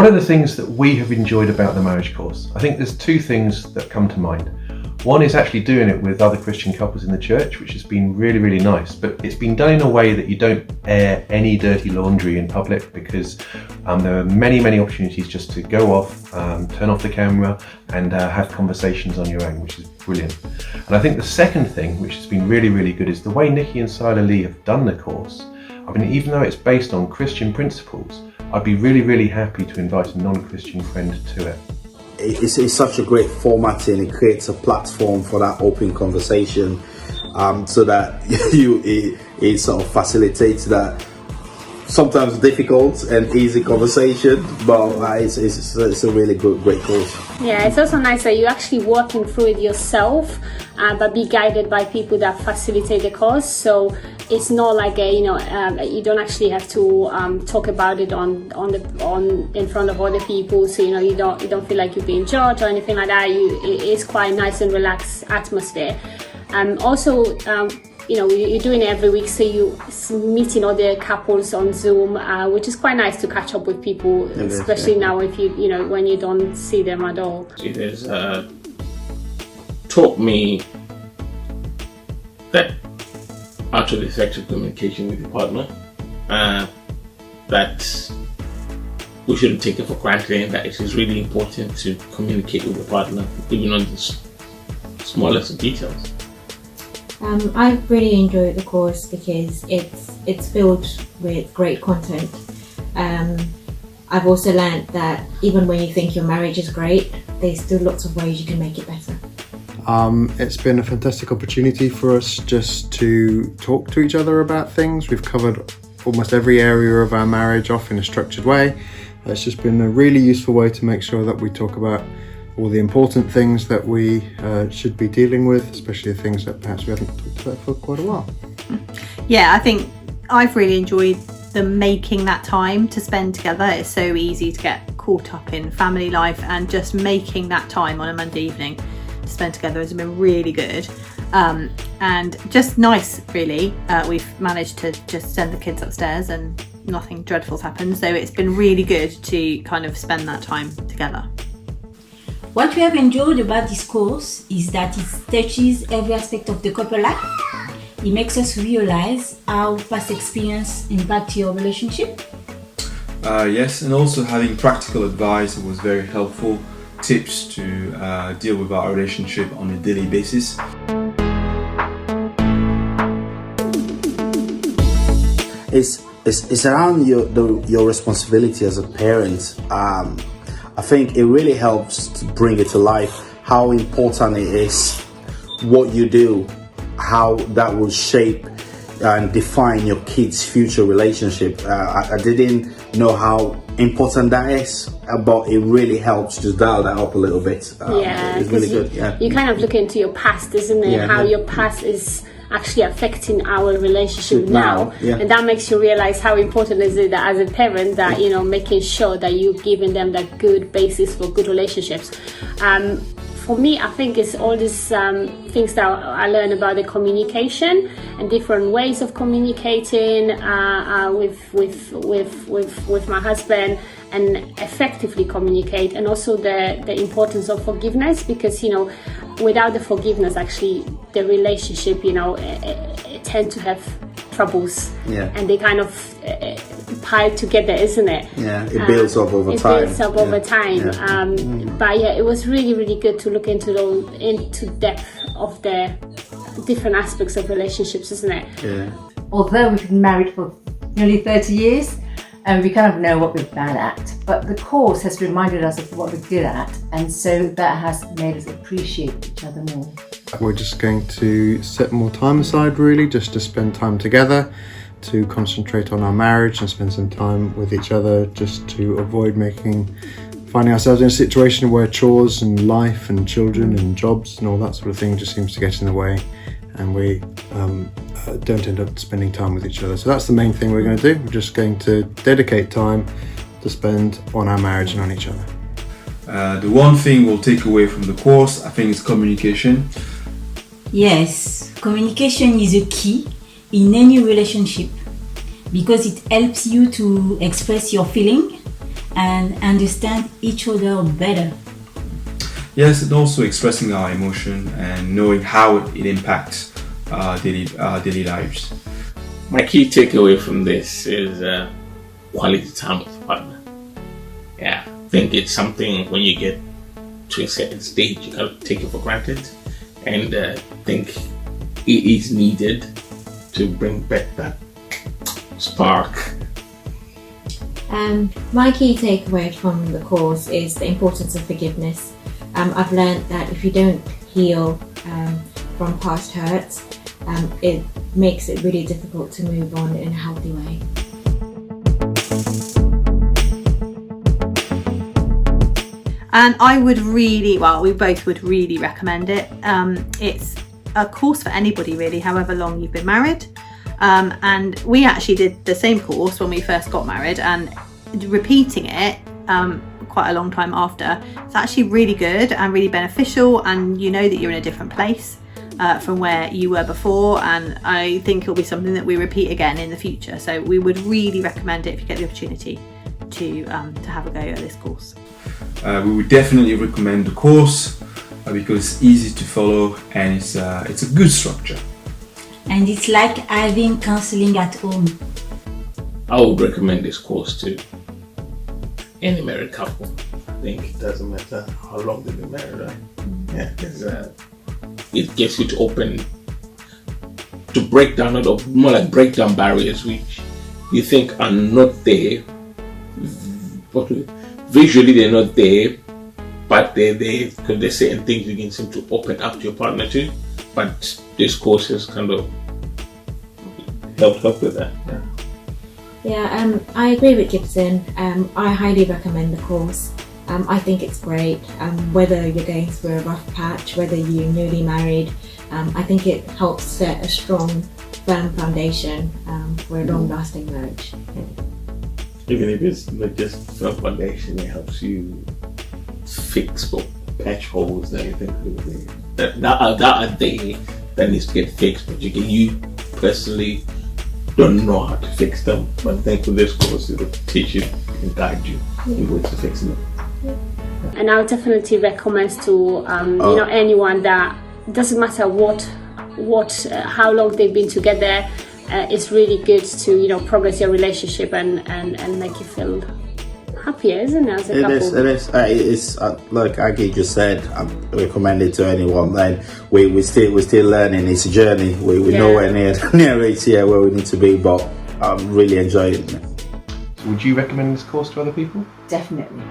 of the things that we have enjoyed about the marriage course, I think there's two things that come to mind. One is actually doing it with other Christian couples in the church, which has been really, really nice. But it's been done in a way that you don't air any dirty laundry in public, because there are many, many opportunities just to go off, turn off the camera and have conversations on your own, which is brilliant. And I think the second thing, which has been really, really good, is the way Nikki and Sila Lee have done the course. I mean, even though it's based on Christian principles, I'd be really, really happy to invite a non-Christian friend to it. It's such a great format, and it creates a platform for that open conversation, so that it sort of facilitates that sometimes difficult and easy conversation, but it's a really great course. Yeah, it's also nice that you're actually working through it yourself, but be guided by people that facilitate the course. So it's not like you don't actually have to talk about it on in front of other people. So you don't feel like you're being judged or anything like that. It is quite nice and relaxed atmosphere. Also, you're doing it every week, so you're meeting other couples on Zoom, which is quite nice to catch up with people, especially now if when you don't see them at all. It has taught me that actually effective communication with your partner, that we shouldn't take it for granted, and that it is really important to communicate with your partner, even on the smallest of details. I've really enjoyed the course because it's filled with great content. I've also learned that even when you think your marriage is great, there's still lots of ways you can make it better. It's been a fantastic opportunity for us just to talk to each other about things. We've covered almost every area of our marriage off in a structured way. It's just been a really useful way to make sure that we talk about all the important things that we should be dealing with, especially the things that perhaps we haven't talked about for quite a while. Yeah, I think I've really enjoyed making that time to spend together. It's so easy to get caught up in family life, and just making that time on a Monday evening to spend together has been really good. And just nice, really. We've managed to just send the kids upstairs and nothing dreadful's happened. So it's been really good to kind of spend that time together. What we have enjoyed about this course is that it touches every aspect of the couple life. It makes us realize how past experience impact your relationship. Yes, and also having practical advice was very helpful. Tips to deal with our relationship on a daily basis. It's around your responsibility as a parent. I think it really helps to bring it to life how important it is, what you do, how that will shape and define your kids' future relationship. I didn't know how important that is, but it really helps to dial that up a little bit. It's really good. Yeah. You kind of look into your past, isn't it? How your past is actually affecting our relationship now. And that makes you realize how important is it that as a parent that making sure that you're giving them that good basis for good relationships. For me, I think it's all these things that I learned about the communication and different ways of communicating with my husband, and effectively communicate, and also the importance of forgiveness, because without the forgiveness, actually the relationship it tend to have troubles, and they kind of pile together, isn't it? It builds up over time. But it was really, really good to look into depth of the different aspects of relationships, isn't it? Although we've been married for nearly 30 years, and we kind of know what we're bad at, but the course has reminded us of what we're good at, and so that has made us appreciate each other more. We're just going to set more time aside, really, just to spend time together, to concentrate on our marriage and spend some time with each other, just to avoid finding ourselves in a situation where chores and life and children and jobs and all that sort of thing just seems to get in the way, and we don't end up spending time with each other. So that's the main thing we're going to do. We're just going to dedicate time to spend on our marriage and on each other. The one thing we'll take away from the course, I think, is communication. Yes, communication is a key in any relationship, because it helps you to express your feeling and understand each other better. Yes, and also expressing our emotion and knowing how it impacts our daily lives. My key takeaway from this is quality time with your partner. Yeah, I think it's something when you get to a certain stage, you can't take it for granted, and I think it is needed to bring back that spark. My key takeaway from the course is the importance of forgiveness. I've learned that if you don't heal from past hurts, it makes it really difficult to move on in a healthy way. And I would really, well, we both would really recommend it. It's a course for anybody really, however long you've been married. And we actually did the same course when we first got married, and repeating it quite a long time after, it's actually really good and really beneficial, and you know that you're in a different place from where you were before, and I think it'll be something that we repeat again in the future. So we would really recommend it if you get the opportunity to have a go at this course. We would definitely recommend the course because it's easy to follow and it's a good structure. And it's like having counseling at home. I would recommend this course to any married couple. I think it doesn't matter how long they've been married, right? Yeah, because it gets you to open, to break down, more like break down barriers which you think are not there. Visually they're not there, but they're there because there's certain things you can seem to open up to your partner to. But this course has kind of helped with that. Yeah, I agree with Gibson. I highly recommend the course. I think it's great. Whether you're going through a rough patch, whether you're newly married, I think it helps set a strong, firm foundation for a long-lasting marriage. Even if it's not just firm foundation, it helps you fix or patch holes that you think that are there that needs to get fixed, but you personally don't know how to fix them. But I think with this course, it'll teach you and guide you in ways to fix them. And I would definitely recommend to anyone that doesn't matter how long they've been together. It's really good to progress your relationship and make you feel happier, isn't it? As a couple? It is. Like Aggie just said, I recommend it to anyone. Then we're still learning. It's a journey. We're nowhere near it here where we need to be, but I'm really enjoying it. Would you recommend this course to other people? Definitely.